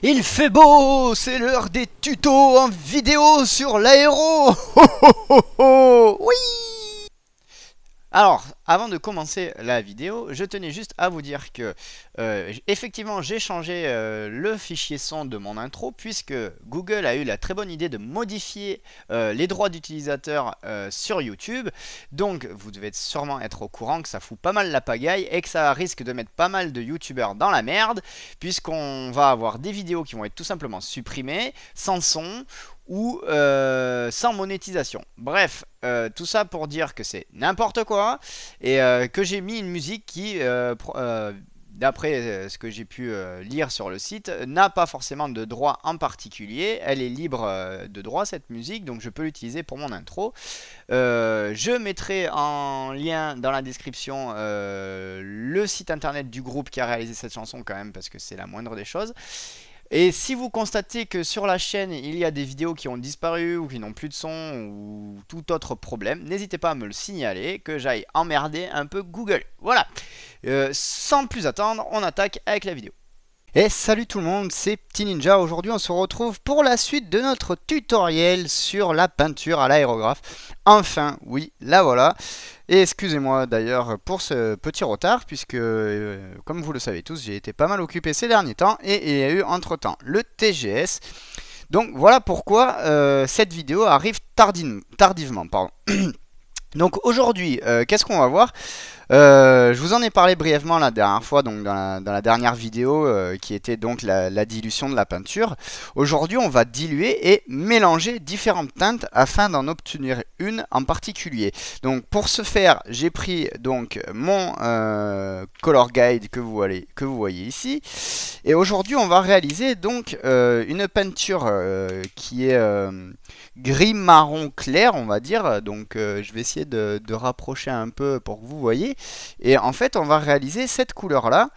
Il fait beau, c'est l'heure des tutos en vidéo sur l'aéro. Oui. Alors, avant de commencer la vidéo, je tenais juste à vous dire que effectivement j'ai changé le fichier son de mon intro, puisque Google a eu la très bonne idée de modifier les droits d'utilisateur sur YouTube. Donc vous devez sûrement être au courant que ça fout pas mal la pagaille et que ça risque de mettre pas mal de youtubeurs dans la merde, puisqu'on va avoir des vidéos qui vont être tout simplement supprimées, sans son ou sans monétisation. Bref, tout ça pour dire que c'est n'importe quoi et que j'ai mis une musique qui, d'après ce que j'ai pu lire sur le site, n'a pas forcément de droit en particulier. Elle est libre de droit, cette musique, donc je peux l'utiliser pour mon intro. Je mettrai en lien dans la description le site internet du groupe qui a réalisé cette chanson quand même, parce que c'est la moindre des choses. Et si vous constatez que sur la chaîne il y a des vidéos qui ont disparu ou qui n'ont plus de son ou tout autre problème, n'hésitez pas à me le signaler, que j'aille emmerder un peu Google. Voilà, sans plus attendre, on attaque avec la vidéo. Et salut tout le monde, c'est Petit Ninja. Aujourd'hui on se retrouve pour la suite de notre tutoriel sur la peinture à l'aérographe. Enfin, oui, la voilà. Et excusez-moi d'ailleurs pour ce petit retard, puisque comme vous le savez tous, j'ai été pas mal occupé ces derniers temps et il y a eu entre temps le TGS. Donc voilà pourquoi cette vidéo arrive tardivement. Pardon. Donc aujourd'hui, qu'est-ce qu'on va voir? Je vous en ai parlé brièvement la dernière fois, donc dans la dernière vidéo qui était donc la dilution de la peinture. Aujourd'hui, on va diluer et mélanger différentes teintes afin d'en obtenir une en particulier. Donc pour ce faire, j'ai pris donc mon color guide que vous voyez ici. Et aujourd'hui, on va réaliser donc une peinture qui est gris marron clair, on va dire. Donc je vais essayer de rapprocher un peu pour que vous voyez. Et en fait on va réaliser cette couleur là,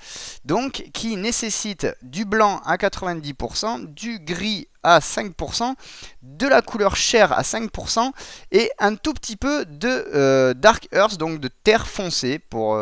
donc qui nécessite du blanc à 90%, du gris à 5%, de la couleur chair à 5% et un tout petit peu de dark earth, donc de terre foncée pour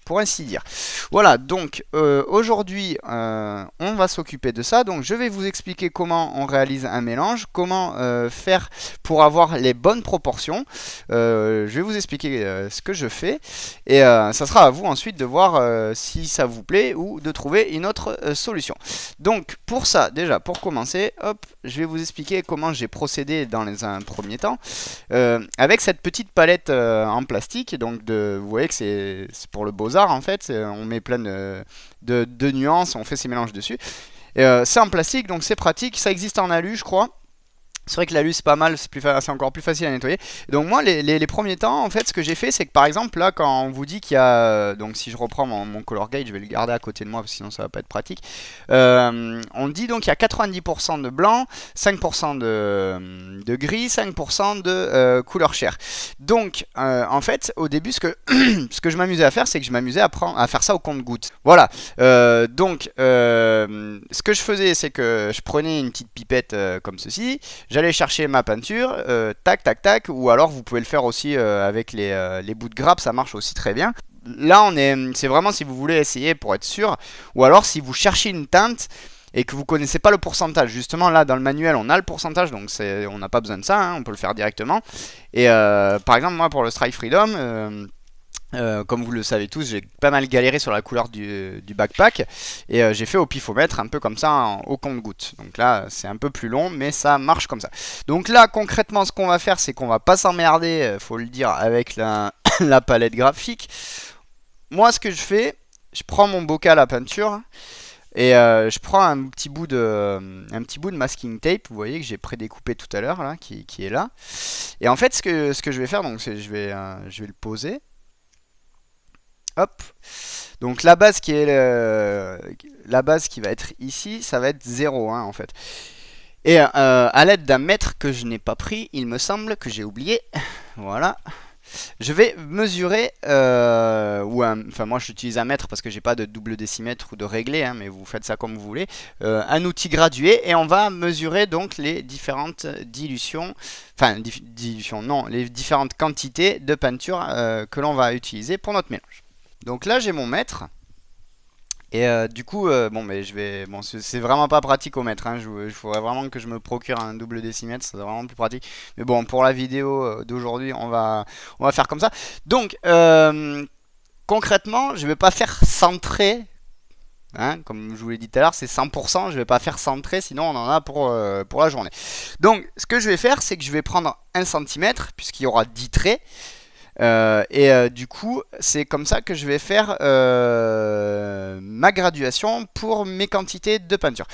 ainsi dire. Voilà, donc aujourd'hui on va s'occuper de ça. Donc je vais vous expliquer comment on réalise un mélange, comment faire pour avoir les bonnes proportions. Je vais vous expliquer ce que je fais et ça sera à vous ensuite de voir si ça vous plaît ou de trouver une autre solution. Donc pour ça, déjà pour commencer, hop, je vais vous expliquer comment j'ai procédé dans un premier temps avec cette petite palette en plastique. Donc vous voyez que c'est pour le Beaux-Arts en fait, on met plein de nuances, on fait ces mélanges dessus. C'est en plastique, donc c'est pratique, ça existe en alu je crois. C'est vrai que l'alu c'est pas mal, c'est encore plus facile à nettoyer. Donc moi les premiers temps en fait ce que j'ai fait c'est que par exemple là quand on vous dit qu'il y a, donc si je reprends mon color guide, je vais le garder à côté de moi parce que sinon ça va pas être pratique. On dit donc qu'il y a 90% de blanc, 5% de gris, 5% de couleur chair. Donc en fait au début ce que je m'amusais à faire c'est que je m'amusais à faire ça au compte-gouttes. Voilà, donc ce que je faisais c'est que je prenais une petite pipette comme ceci. J'allais chercher ma peinture, tac tac tac, ou alors vous pouvez le faire aussi avec les bouts de grappe, ça marche aussi très bien. Là c'est vraiment si vous voulez essayer pour être sûr, ou alors si vous cherchez une teinte et que vous connaissez pas le pourcentage. Justement là dans le manuel on a le pourcentage, donc on n'a pas besoin de ça, hein, on peut le faire directement. Et par exemple moi pour le Strike Freedom, comme vous le savez tous, j'ai pas mal galéré sur la couleur du backpack et j'ai fait au pifomètre un peu comme ça au compte-gouttes. Donc là c'est un peu plus long mais ça marche comme ça. Donc là concrètement ce qu'on va faire c'est qu'on va pas s'emmerder, faut le dire, avec la palette graphique. Moi ce que je fais, je prends mon bocal à peinture et je prends un petit bout de masking tape, vous voyez que j'ai prédécoupé tout à l'heure là, qui est là. Et en fait ce que je vais faire, donc je vais le poser. Hop, donc la base qui va être ici, ça va être 0 hein, en fait. Et à l'aide d'un mètre que je n'ai pas pris, il me semble que j'ai oublié. Voilà. Je vais mesurer, enfin moi j'utilise un mètre parce que j'ai pas de double décimètre ou de réglé, hein, mais vous faites ça comme vous voulez. Un outil gradué et on va mesurer donc les différentes dilutions, enfin dilutions non, les différentes quantités de peinture que l'on va utiliser pour notre mélange. Donc là j'ai mon mètre Et du coup, bon, mais je vais. Bon, c'est vraiment pas pratique au mètre. Hein. Il faudrait vraiment que je me procure un double décimètre. C'est vraiment plus pratique. Mais bon, pour la vidéo d'aujourd'hui, on va faire comme ça. Donc, concrètement, je vais pas faire centrer. Hein, comme je vous l'ai dit tout à l'heure, c'est 100%. Je vais pas faire centrer, sinon on en a pour la journée. Donc, ce que je vais faire, c'est que je vais prendre 1 centimètre, puisqu'il y aura 10 traits. Du coup, c'est comme ça que je vais faire ma graduation pour mes quantités de peinture.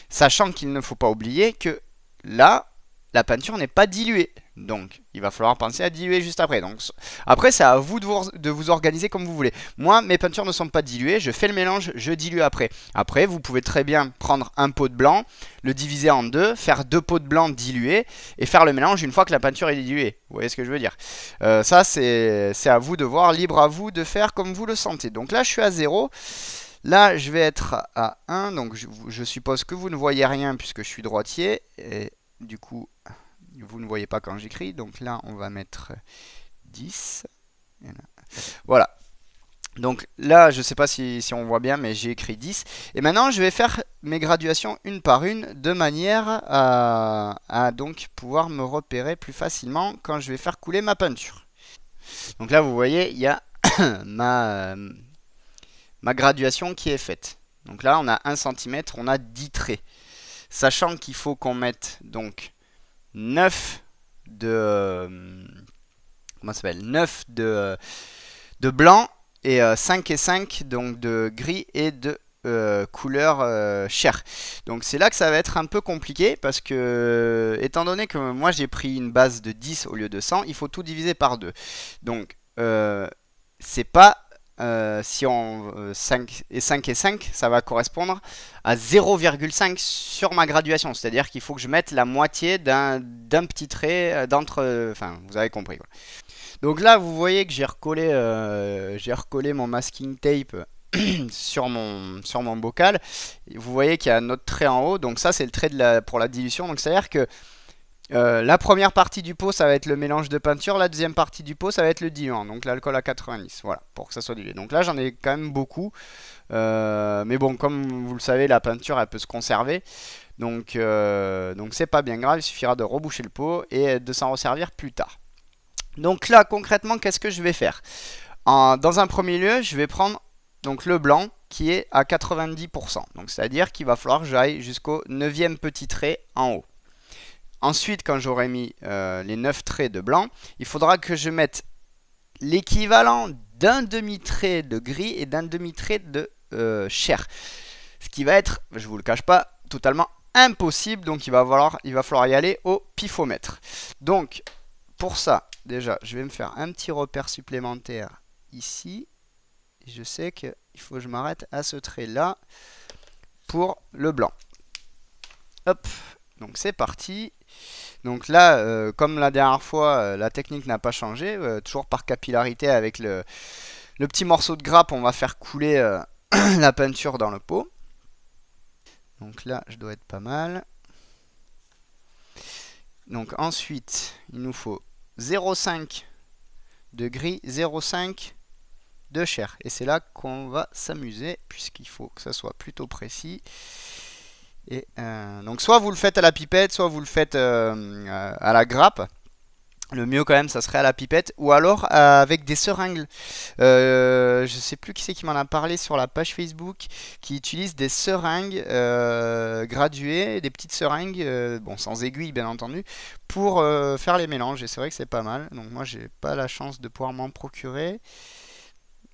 Sachant qu'il ne faut pas oublier que là, la peinture n'est pas diluée. Donc, il va falloir penser à diluer juste après. Donc, après, c'est à vous de vous organiser comme vous voulez. Moi, mes peintures ne sont pas diluées. Je fais le mélange, je dilue après. Après, vous pouvez très bien prendre un pot de blanc, le diviser en deux, faire 2 pots de blanc dilués et faire le mélange une fois que la peinture est diluée. Vous voyez ce que je veux dire? Ça, c'est à vous de voir, libre à vous de faire comme vous le sentez. Donc là, je suis à 0. Là, je vais être à 1. Donc, je suppose que vous ne voyez rien puisque je suis droitier. Et du coup, vous ne voyez pas quand j'écris. Donc là, on va mettre 10. Voilà. Donc là, je ne sais pas si on voit bien, mais j'ai écrit 10. Et maintenant, je vais faire mes graduations une par une, de manière à donc pouvoir me repérer plus facilement quand je vais faire couler ma peinture. Donc là, vous voyez, il y a ma graduation qui est faite. Donc là, on a 1 centimètre, on a 10 traits. Sachant qu'il faut qu'on mette donc 9 comment ça s'appelle, 9 de blanc et 5 et 5 donc de gris et de couleur chair. Donc c'est là que ça va être un peu compliqué parce que étant donné que moi j'ai pris une base de 10 au lieu de 100, il faut tout diviser par 2. Donc c'est pas si on 5 et 5 et 5, ça va correspondre à 0,5 sur ma graduation. C'est-à-dire qu'il faut que je mette la moitié d'un petit trait d'entre... Enfin, vous avez compris, quoi. Donc là, vous voyez que j'ai recollé mon masking tape sur mon bocal. Vous voyez qu'il y a un autre trait en haut. Donc ça, c'est le trait pour la dilution. Donc c'est-à-dire que la première partie du pot, ça va être le mélange de peinture. La deuxième partie du pot, ça va être le diluant. Donc l'alcool à 90. Voilà, pour que ça soit dilué. Donc là, j'en ai quand même beaucoup. Mais bon, comme vous le savez, la peinture, elle peut se conserver. Donc c'est pas bien grave. Il suffira de reboucher le pot et de s'en resservir plus tard. Donc là, concrètement, qu'est-ce que je vais faire? Dans un premier lieu, je vais prendre donc le blanc qui est à 90%. Donc c'est-à-dire qu'il va falloir que j'aille jusqu'au 9e petit trait en haut. Ensuite, quand j'aurai mis les 9 traits de blanc, il faudra que je mette l'équivalent d'un demi-trait de gris et d'un demi-trait de chair. Ce qui va être, je vous le cache pas, totalement impossible. Donc il va falloir y aller au pifomètre. Donc pour ça, déjà, je vais me faire un petit repère supplémentaire ici. Je sais qu'il faut que je m'arrête à ce trait-là pour le blanc. Hop, donc c'est parti. Donc là, comme la dernière fois, la technique n'a pas changé. Toujours par capillarité avec le petit morceau de grappe, on va faire couler la peinture dans le pot. Donc là, je dois être pas mal. Donc ensuite, il nous faut 0,5 de gris, 0,5 de chair. Et c'est là qu'on va s'amuser, puisqu'il faut que ça soit plutôt précis. Et donc soit vous le faites à la pipette, soit vous le faites à la grappe. Le mieux quand même, ça serait à la pipette, ou alors avec des seringues. Je sais plus qui c'est qui m'en a parlé sur la page Facebook, qui utilise des seringues graduées, des petites seringues, bon sans aiguille bien entendu, pour faire les mélanges. Et c'est vrai que c'est pas mal. Donc moi j'ai pas la chance de pouvoir m'en procurer.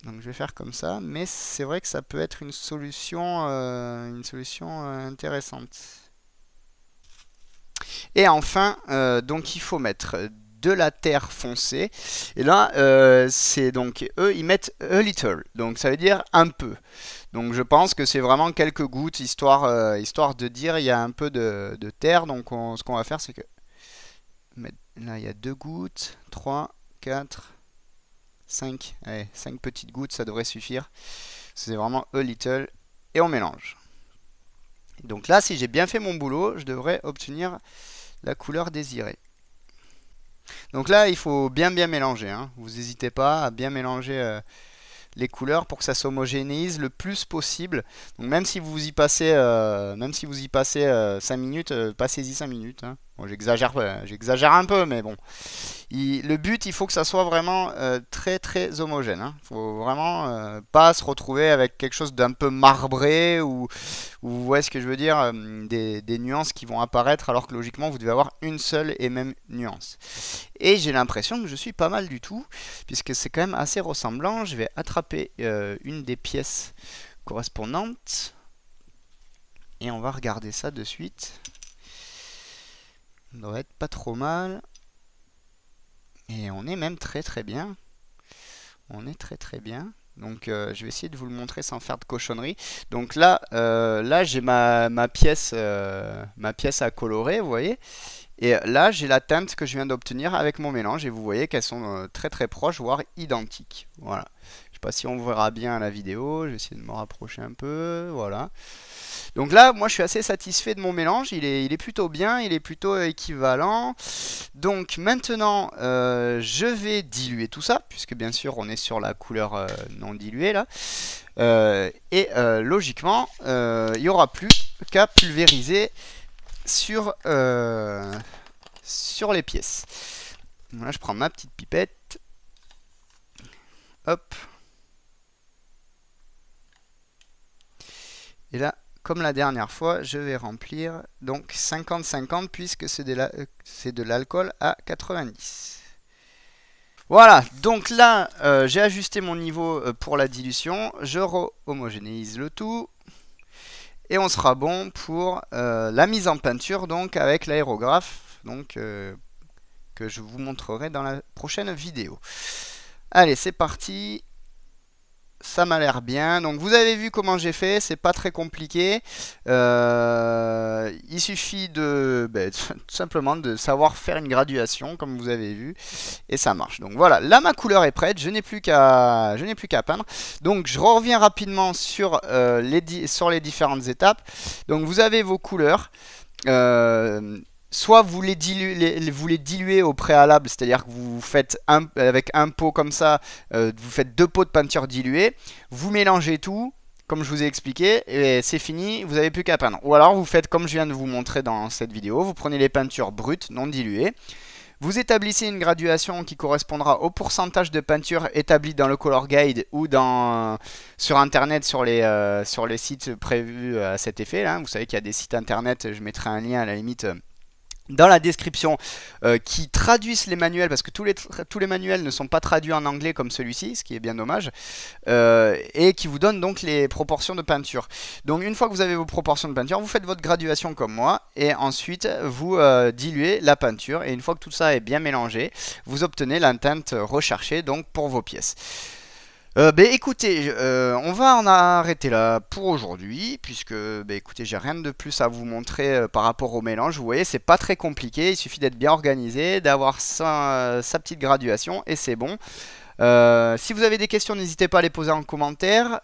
Donc je vais faire comme ça, mais c'est vrai que ça peut être une solution intéressante. Et enfin, donc il faut mettre de la terre foncée. Et là, c'est donc eux, ils mettent a little, donc ça veut dire un peu. Donc je pense que c'est vraiment quelques gouttes, histoire de dire il y a un peu de terre. Donc ce qu'on va faire, c'est que là il y a 2 gouttes, 3, 4, 5, allez, 5 petites gouttes, ça devrait suffire. C'est vraiment a little et on mélange. Donc là, si j'ai bien fait mon boulot, je devrais obtenir la couleur désirée. Donc là, il faut bien mélanger, hein. Vous n'hésitez pas à bien mélanger les couleurs pour que ça s'homogénéise le plus possible. Donc même si vous y passez, 5 minutes, passez-y 5 minutes. Hein. Bon, j'exagère un peu, mais bon. Le but, il faut que ça soit vraiment très très homogène. Hein. Faut vraiment pas se retrouver avec quelque chose d'un peu marbré ou vous voyez ce que je veux dire, des nuances qui vont apparaître alors que logiquement vous devez avoir une seule et même nuance. Et j'ai l'impression que je suis pas mal du tout, puisque c'est quand même assez ressemblant. Je vais attraper une des pièces correspondantes et on va regarder ça de suite. Ça devrait être pas trop mal. Et on est même très très bien. On est très très bien. Donc je vais essayer de vous le montrer sans faire de cochonnerie. Donc là, j'ai ma pièce à colorer, vous voyez. Et là, j'ai la teinte que je viens d'obtenir avec mon mélange. Et vous voyez qu'elles sont très très proches, voire identiques. Voilà. Je sais pas si on verra bien la vidéo. Je vais essayer de me rapprocher un peu. Voilà. Donc là, moi je suis assez satisfait de mon mélange, il est plutôt bien, il est plutôt équivalent. Donc maintenant, je vais diluer tout ça, puisque bien sûr on est sur la couleur non diluée là. Logiquement, il n'y aura plus qu'à pulvériser sur les pièces. Voilà, je prends ma petite pipette. Hop. Et là, comme la dernière fois, je vais remplir donc 50-50 puisque c'est de l'alcool à 90. Voilà, donc là, j'ai ajusté mon niveau pour la dilution. Je re-homogénéise le tout. Et on sera bon pour la mise en peinture donc avec l'aérographe donc, que je vous montrerai dans la prochaine vidéo. Allez, c'est parti. Ça m'a l'air bien. Donc vous avez vu comment j'ai fait, c'est pas très compliqué. Il suffit tout simplement de savoir faire une graduation comme vous avez vu et ça marche. Donc voilà, là ma couleur est prête, je n'ai plus qu'à peindre. Donc je reviens rapidement sur les différentes étapes. Donc vous avez vos couleurs. Soit vous les diluez au préalable, c'est-à-dire que vous faites avec un pot comme ça, vous faites 2 pots de peinture diluée, vous mélangez tout, comme je vous ai expliqué, et c'est fini, vous n'avez plus qu'à peindre. Ou alors vous faites comme je viens de vous montrer dans cette vidéo, vous prenez les peintures brutes, non diluées, vous établissez une graduation qui correspondra au pourcentage de peinture établi dans le Color Guide ou sur internet sur les sites prévus à cet effet. Là. Vous savez qu'il y a des sites internet, je mettrai un lien à la limite dans la description qui traduisent les manuels parce que tous les manuels ne sont pas traduits en anglais comme celui-ci, ce qui est bien dommage, et qui vous donnent donc les proportions de peinture. Donc une fois que vous avez vos proportions de peinture, vous faites votre graduation comme moi et ensuite vous diluez la peinture et une fois que tout ça est bien mélangé, vous obtenez la teinte recherchée donc pour vos pièces. Écoutez, on va en arrêter là pour aujourd'hui, puisque écoutez, j'ai rien de plus à vous montrer par rapport au mélange. Vous voyez, c'est pas très compliqué, il suffit d'être bien organisé, d'avoir sa petite graduation et c'est bon. Si vous avez des questions, n'hésitez pas à les poser en commentaire.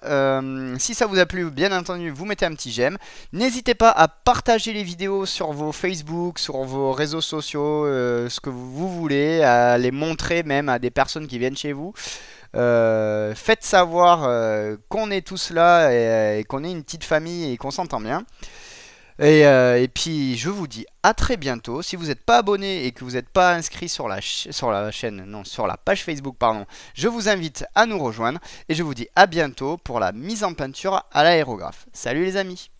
Si ça vous a plu, bien entendu, vous mettez un petit j'aime. N'hésitez pas à partager les vidéos sur vos Facebook, sur vos réseaux sociaux, ce que vous voulez, à les montrer même à des personnes qui viennent chez vous. Faites savoir qu'on est tous là et qu'on est une petite famille et qu'on s'entend bien. Et puis je vous dis à très bientôt. Si vous n'êtes pas abonné et que vous n'êtes pas inscrit sur la page Facebook, pardon, je vous invite à nous rejoindre et je vous dis à bientôt pour la mise en peinture à l'aérographe. Salut les amis!